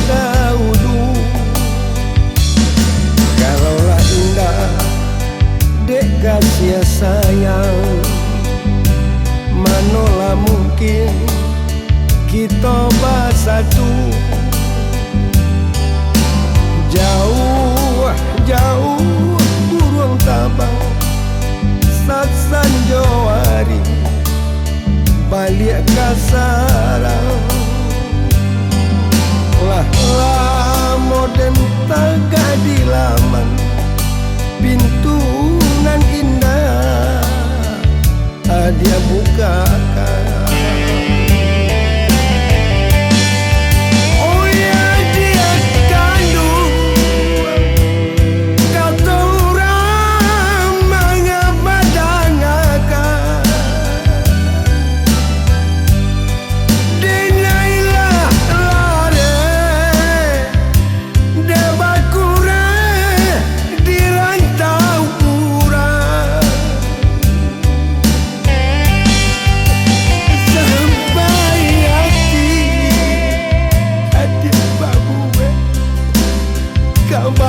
dahulu. Kalaulah indah dek kasih sayang, manolah mungkin kita bersatu. Jauh, jauh burung tabang sasan jawari balik ke sarang. Lah modern tagak di laman pintu nan indah dia bukakan.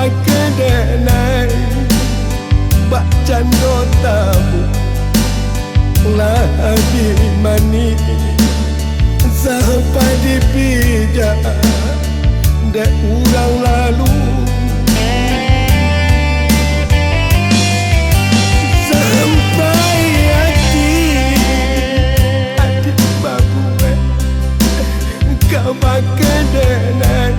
Kedenai bak cando tabu lah di mani sampai dipijak dek urang lalu. Sampai hati babu kau bak kedenai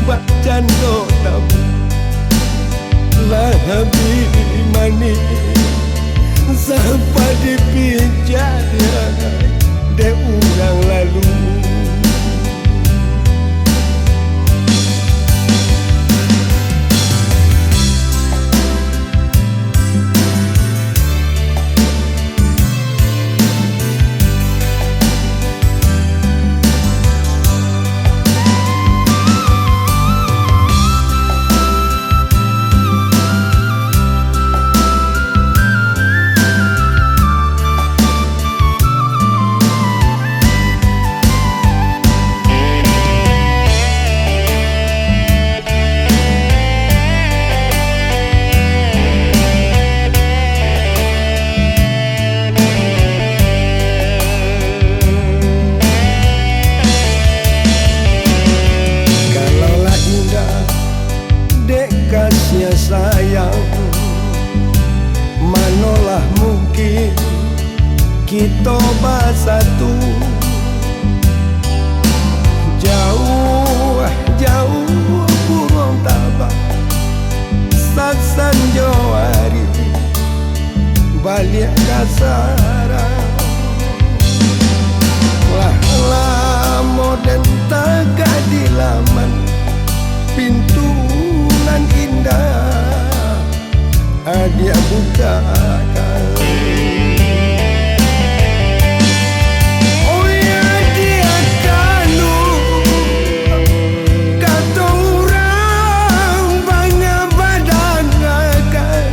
bak cando tabu lah mani sampai dipijak dek urang lalu. Kasih sayang, manolah mungkin kita bersatu. Jauh, jauh burung tabak sasan jawari balik ke sarang. Lah modern tagak di laman pintu nan indah dia bukakan. Oh ya dia kanu kata orang banyak badan akan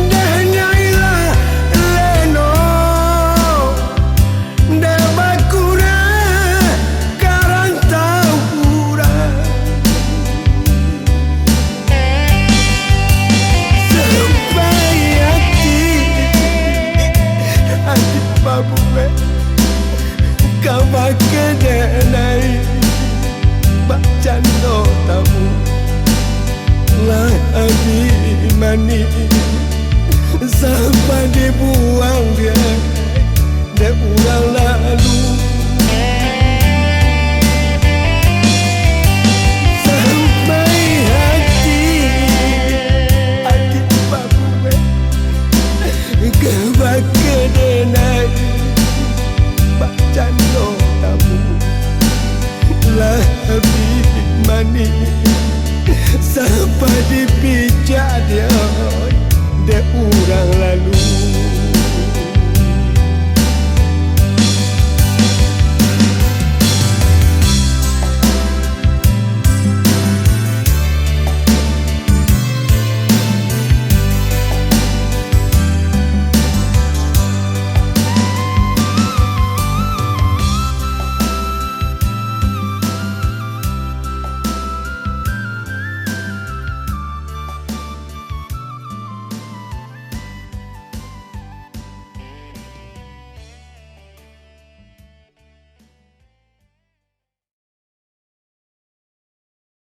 dah nyailah leno dah bakurang karang tawuran. Babu kau bak kedenai bak cando tamu lah di mani sampai dibuang dia urang lalu.